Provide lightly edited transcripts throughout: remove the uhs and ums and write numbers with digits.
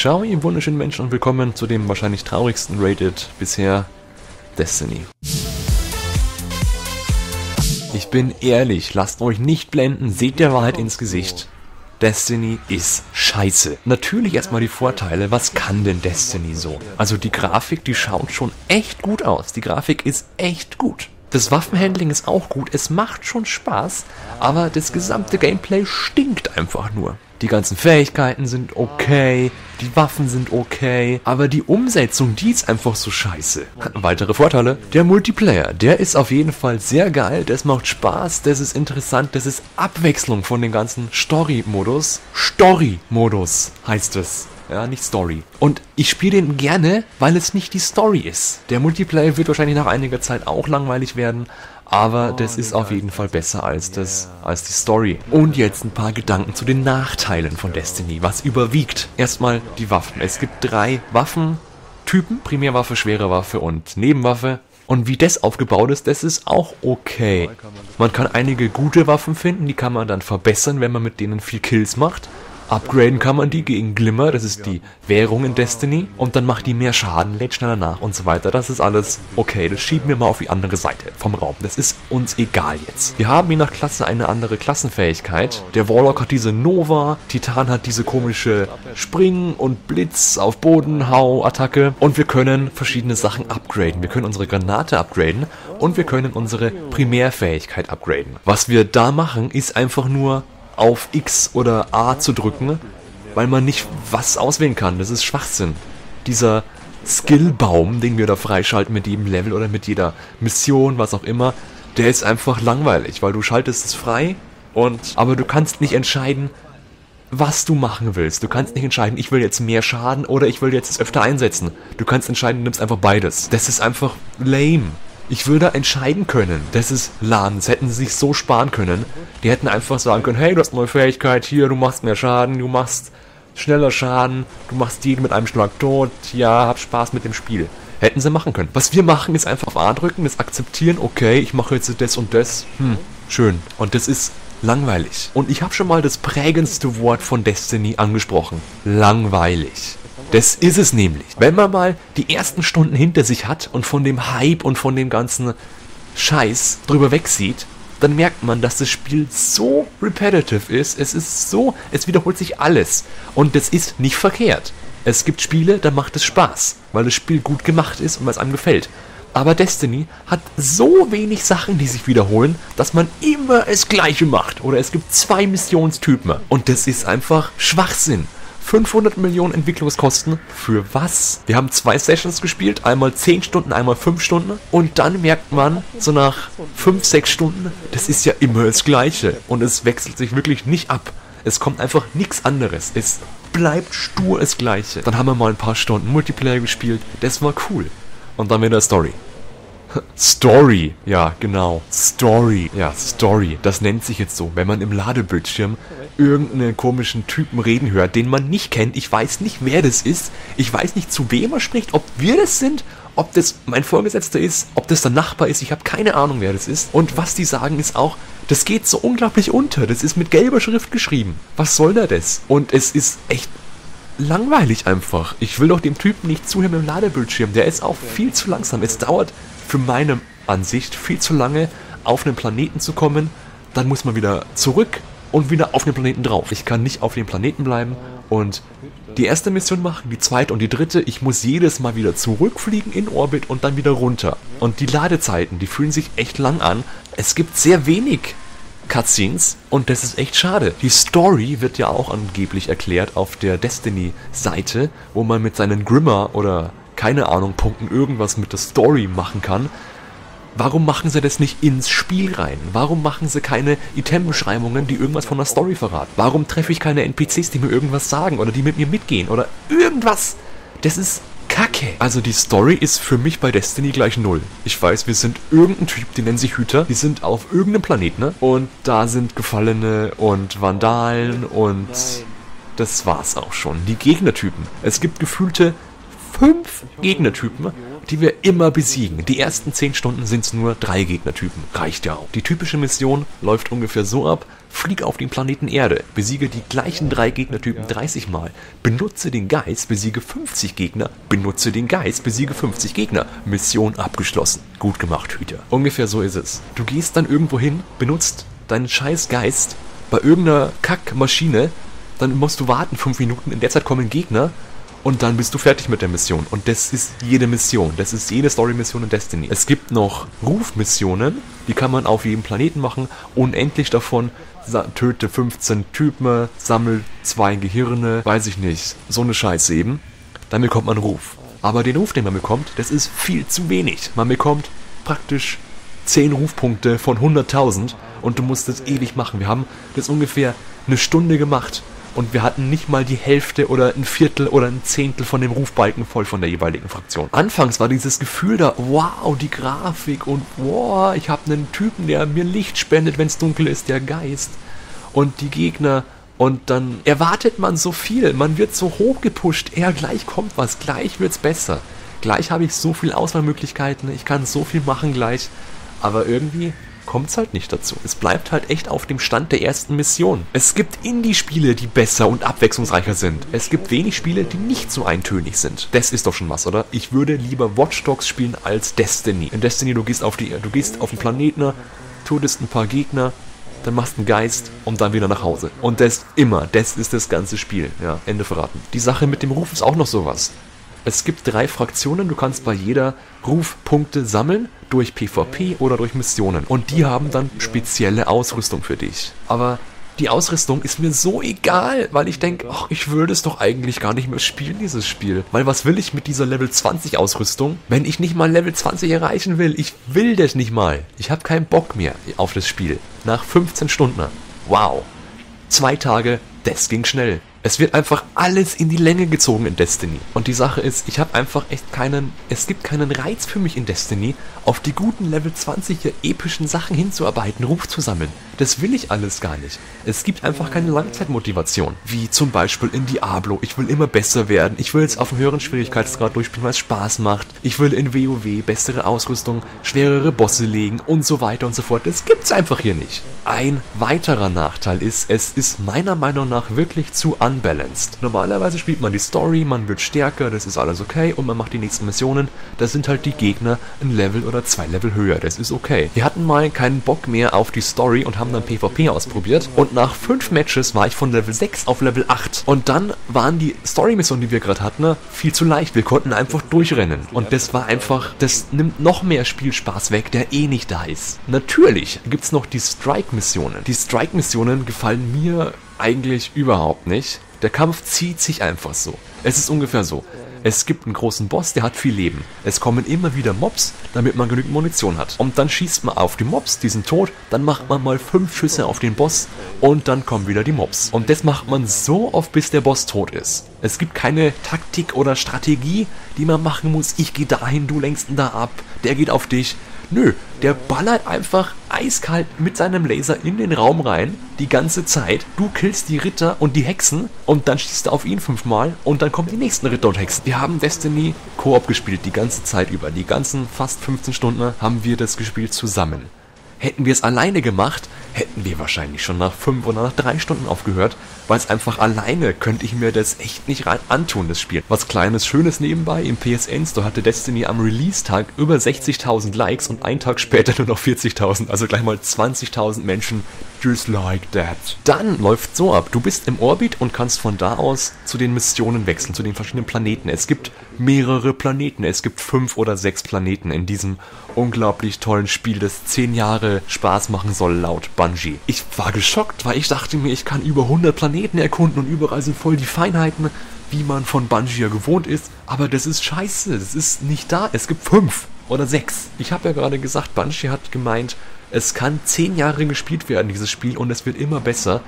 Ciao, ihr wunderschönen Menschen, und willkommen zu dem wahrscheinlich traurigsten Rated bisher, Destiny. Ich bin ehrlich, lasst euch nicht blenden, seht der Wahrheit ins Gesicht. Destiny ist scheiße. Natürlich erstmal die Vorteile, was kann denn Destiny so? Also die Grafik, die schaut schon echt gut aus. Die Grafik ist echt gut. Das Waffenhandling ist auch gut, es macht schon Spaß, aber das gesamte Gameplay stinkt einfach nur. Die ganzen Fähigkeiten sind okay, die Waffen sind okay, aber die Umsetzung, die ist einfach so scheiße. Weitere Vorteile: der Multiplayer, der ist auf jeden Fall sehr geil, das macht Spaß, das ist interessant, das ist Abwechslung von dem ganzen Story-Modus. Story-Modus heißt es. Ja, nicht Story. Und ich spiele den gerne, weil es nicht die Story ist. Der Multiplayer wird wahrscheinlich nach einiger Zeit auch langweilig werden, aber das ist auf jeden Fall besser als die Story. Und jetzt ein paar Gedanken zu den Nachteilen von Destiny. Was überwiegt? Erstmal die Waffen. Es gibt 3 Waffentypen: Primärwaffe, schwere Waffe und Nebenwaffe. Und wie das aufgebaut ist, das ist auch okay. Man kann einige gute Waffen finden, die kann man dann verbessern, wenn man mit denen viel Kills macht. Upgraden kann man die gegen Glimmer, das ist die Währung in Destiny, und dann macht die mehr Schaden, lädt schneller nach und so weiter. Das ist alles okay, das schieben wir mal auf die andere Seite vom Raum. Das ist uns egal jetzt. Wir haben je nach Klasse eine andere Klassenfähigkeit. Der Warlock hat diese Nova, Titan hat diese komische Springen- und Blitz auf Boden-Hau-Attacke, und wir können verschiedene Sachen upgraden. Wir können unsere Granate upgraden und wir können unsere Primärfähigkeit upgraden. Was wir da machen, ist einfach nur auf X oder A zu drücken, weil man nicht was auswählen kann. Das ist Schwachsinn. Dieser Skillbaum, den wir da freischalten mit jedem Level oder mit jeder Mission, was auch immer, der ist einfach langweilig, weil du schaltest es frei, aber du kannst nicht entscheiden, was du machen willst. Du kannst nicht entscheiden, ich will jetzt mehr Schaden oder ich will jetzt es öfter einsetzen. Du kannst entscheiden, du nimmst einfach beides. Das ist einfach lame. Ich würde entscheiden können. Das ist lahm. Das hätten sie sich so sparen können. Die hätten einfach sagen können: hey, du hast eine neue Fähigkeit, hier, du machst mehr Schaden, du machst schneller Schaden, du machst jeden mit einem Schlag tot, ja, hab Spaß mit dem Spiel. Hätten sie machen können. Was wir machen, ist einfach auf A drücken, das akzeptieren: okay, ich mache jetzt das und das. Schön. Und das ist langweilig. Und ich habe schon mal das prägendste Wort von Destiny angesprochen. Langweilig. Das ist es nämlich. Wenn man mal die ersten Stunden hinter sich hat und von dem Hype und von dem ganzen Scheiß drüber wegsieht, dann merkt man, dass das Spiel so repetitive ist. Es wiederholt sich alles. Und das ist nicht verkehrt. Es gibt Spiele, da macht es Spaß, weil das Spiel gut gemacht ist und weil es einem gefällt. Aber Destiny hat so wenig Sachen, die sich wiederholen, dass man immer das Gleiche macht. Oder es gibt 2 Missionstypen. Und das ist einfach Schwachsinn. 500 Millionen Entwicklungskosten für was? Wir haben 2 Sessions gespielt, einmal 10 Stunden, einmal 5 Stunden, und dann merkt man, so nach 5, 6 Stunden, das ist ja immer das Gleiche und es wechselt sich wirklich nicht ab. Es kommt einfach nichts anderes. Es bleibt stur das Gleiche. Dann haben wir mal ein paar Stunden Multiplayer gespielt, das war cool. Und dann wieder Story. Story, ja genau, Story, ja Story, das nennt sich jetzt so, wenn man im Ladebildschirm irgendeinen komischen Typen reden hört, den man nicht kennt. Ich weiß nicht, wer das ist, ich weiß nicht, zu wem er spricht, ob wir das sind, ob das mein Vorgesetzter ist, ob das der Nachbar ist, ich habe keine Ahnung, wer das ist. Und was die sagen ist auch, das geht so unglaublich unter, das ist mit gelber Schrift geschrieben. Was soll da das? Und es ist echt langweilig einfach. Ich will doch dem Typen nicht zuhören im Ladebildschirm, der ist auch viel zu langsam. Es dauert für meine Ansicht viel zu lange, auf einen Planeten zu kommen, dann muss man wieder zurück und wieder auf den Planeten drauf. Ich kann nicht auf dem Planeten bleiben und die erste Mission machen, die zweite und die dritte. Ich muss jedes Mal wieder zurückfliegen in Orbit und dann wieder runter. Und die Ladezeiten, die fühlen sich echt lang an. Es gibt sehr wenig Cutscenes und das ist echt schade. Die Story wird ja auch angeblich erklärt auf der Destiny-Seite, wo man mit seinen Grimmer oder keine Ahnung, Punkten irgendwas mit der Story machen kann. Warum machen sie das nicht ins Spiel rein? Warum machen sie keine Itembeschreibungen, die irgendwas von der Story verraten? Warum treffe ich keine NPCs, die mir irgendwas sagen oder die mit mir mitgehen oder irgendwas? Das ist Kacke. Also die Story ist für mich bei Destiny gleich 0. Ich weiß, wir sind irgendein Typ, die nennen sich Hüter, die sind auf irgendeinem Planeten, ne? Und da sind Gefallene und Vandalen und das war's auch schon. Die Gegnertypen. Es gibt gefühlte 5 Gegnertypen, die wir immer besiegen. Die ersten 10 Stunden sind es nur 3 Gegnertypen. Reicht ja auch. Die typische Mission läuft ungefähr so ab: Flieg auf den Planeten Erde, besiege die gleichen 3 Gegnertypen 30 Mal, benutze den Geist, besiege 50 Gegner, benutze den Geist, besiege 50 Gegner. Mission abgeschlossen. Gut gemacht, Hüter. Ungefähr so ist es. Du gehst dann irgendwo hin, benutzt deinen scheiß Geist bei irgendeiner Kackmaschine, dann musst du warten 5 Minuten, in der Zeit kommen Gegner und dann bist du fertig mit der Mission. Und das ist jede Mission, das ist jede Story-Mission in Destiny. Es gibt noch Rufmissionen, die kann man auf jedem Planeten machen, unendlich davon. Töte 15 Typen, sammel 2 Gehirne, weiß ich nicht, so eine Scheiße eben. Dann bekommt man Ruf. Aber den Ruf, den man bekommt, das ist viel zu wenig. Man bekommt praktisch 10 Rufpunkte von 100.000 und du musst das ewig machen. Wir haben das ungefähr eine Stunde gemacht und wir hatten nicht mal die Hälfte oder ein Viertel oder ein Zehntel von dem Rufbalken voll von der jeweiligen Fraktion. Anfangs war dieses Gefühl da, wow, die Grafik und wow, ich habe einen Typen, der mir Licht spendet, wenn es dunkel ist, der Geist. Und die Gegner, und dann erwartet man so viel, man wird so hoch gepusht, gleich kommt was, gleich wird's besser. Gleich habe ich so viele Auswahlmöglichkeiten, ich kann so viel machen gleich, aber irgendwie kommt es halt nicht dazu. Es bleibt halt echt auf dem Stand der ersten Mission. Es gibt Indie-Spiele, die besser und abwechslungsreicher sind. Es gibt wenig Spiele, die nicht so eintönig sind. Das ist doch schon was, oder? Ich würde lieber Watch Dogs spielen als Destiny. In Destiny, du gehst auf den Planeten, tötest ein paar Gegner, dann machst du einen Geist und dann wieder nach Hause. Und das ist das ganze Spiel. Ja, Ende verraten. Die Sache mit dem Ruf ist auch noch sowas. Es gibt 3 Fraktionen, du kannst bei jeder Rufpunkte sammeln, durch PvP oder durch Missionen. Und die haben dann spezielle Ausrüstung für dich. Aber die Ausrüstung ist mir so egal, weil ich denke, ach, ich würde es doch eigentlich gar nicht mehr spielen, dieses Spiel. Weil was will ich mit dieser Level 20 Ausrüstung, wenn ich nicht mal Level 20 erreichen will? Ich will das nicht mal. Ich habe keinen Bock mehr auf das Spiel. Nach 15 Stunden. Wow. 2 Tage, das ging schnell. Es wird einfach alles in die Länge gezogen in Destiny. Und die Sache ist, ich habe einfach echt es gibt keinen Reiz für mich in Destiny, auf die guten Level 20er epischen Sachen hinzuarbeiten, Ruf zu sammeln. Das will ich alles gar nicht. Es gibt einfach keine Langzeitmotivation. Wie zum Beispiel in Diablo. Ich will immer besser werden. Ich will jetzt auf einem höheren Schwierigkeitsgrad durchspielen, weil es Spaß macht. Ich will in WoW bessere Ausrüstung, schwerere Bosse legen und so weiter und so fort. Das gibt's einfach hier nicht. Ein weiterer Nachteil ist, es ist meiner Meinung nach wirklich zu unbalanced. Normalerweise spielt man die Story, man wird stärker, das ist alles okay und man macht die nächsten Missionen. Da sind halt die Gegner ein Level oder 2 Level höher, das ist okay. Wir hatten mal keinen Bock mehr auf die Story und haben dann PvP ausprobiert und nach 5 Matches war ich von Level 6 auf Level 8 und dann waren die Story-Missionen, die wir gerade hatten, viel zu leicht. Wir konnten einfach durchrennen und das war einfach, das nimmt noch mehr Spielspaß weg, der eh nicht da ist. Natürlich gibt es noch die Strike-Missionen. Die Strike-Missionen gefallen mir eigentlich überhaupt nicht. Der Kampf zieht sich einfach so. Es ist ungefähr so. Es gibt einen großen Boss, der hat viel Leben. Es kommen immer wieder Mobs, damit man genügend Munition hat. Und dann schießt man auf die Mobs, die sind tot, dann macht man mal 5 Schüsse auf den Boss und dann kommen wieder die Mobs. Und das macht man so oft, bis der Boss tot ist. Es gibt keine Taktik oder Strategie, die man machen muss. Ich gehe dahin, du lenkst ihn da ab, der geht auf dich. Nö, der ballert einfach eiskalt mit seinem Laser in den Raum rein, die ganze Zeit. Du killst die Ritter und die Hexen und dann schießt er auf ihn 5-mal und dann kommen die nächsten Ritter und Hexen. Wir haben Destiny Koop gespielt, die ganze Zeit über. Die ganzen fast 15 Stunden haben wir das gespielt zusammen. Hätten wir es alleine gemacht, hätten wir wahrscheinlich schon nach 5 oder nach 3 Stunden aufgehört, weil es einfach alleine könnte ich mir das echt nicht rein antun, das Spiel. Was Kleines, Schönes nebenbei, im PSN Store hatte Destiny am Release-Tag über 60.000 Likes und einen Tag später nur noch 40.000, also gleich mal 20.000 Menschen, just like that. Dann läuft so ab, du bist im Orbit und kannst von da aus zu den Missionen wechseln, zu den verschiedenen Planeten. Es gibt mehrere Planeten, es gibt 5 oder 6 Planeten in diesem unglaublich tollen Spiel, das 10 Jahre Spaß machen soll, laut Bungie. Ich war geschockt, weil ich dachte mir, ich kann über 100 Planeten erkunden und überall sind voll die Feinheiten, wie man von Bungie ja gewohnt ist. Aber das ist scheiße, das ist nicht da. Es gibt 5 oder 6. Ich habe ja gerade gesagt, Bungie hat gemeint, es kann 10 Jahre gespielt werden, dieses Spiel, und es wird immer besser.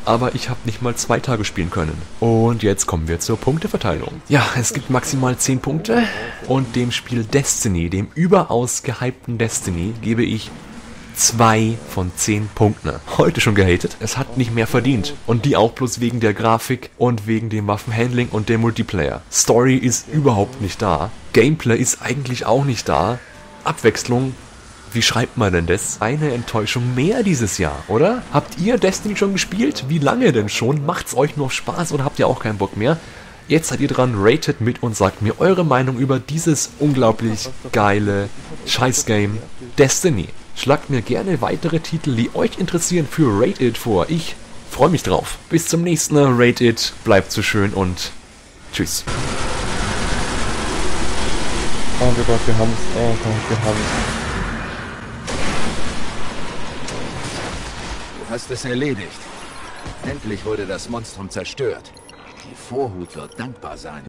Aber ich habe nicht mal 2 Tage spielen können. Und jetzt kommen wir zur Punkteverteilung. Ja, es gibt maximal 10 Punkte. Und dem Spiel Destiny, dem überaus gehypten Destiny, gebe ich 2 von 10 Punkten. Heute schon gehatet, es hat nicht mehr verdient. Und die auch bloß wegen der Grafik und wegen dem Waffenhandling und dem Multiplayer. Story ist überhaupt nicht da. Gameplay ist eigentlich auch nicht da. Abwechslung, wie schreibt man denn das? Eine Enttäuschung mehr dieses Jahr, oder? Habt ihr Destiny schon gespielt? Wie lange denn schon? Macht's euch noch Spaß oder habt ihr auch keinen Bock mehr? Jetzt seid ihr dran, ratet mit und sagt mir eure Meinung über dieses unglaublich geile Scheiß-Game Destiny. Schlagt mir gerne weitere Titel, die euch interessieren, für Rate It vor. Ich freue mich drauf. Bis zum nächsten Mal. Rate It, bleibt so schön und tschüss. Oh Gott, wir haben's. Oh Gott, wir haben's. Du hast es erledigt. Endlich wurde das Monstrum zerstört. Die Vorhut wird dankbar sein.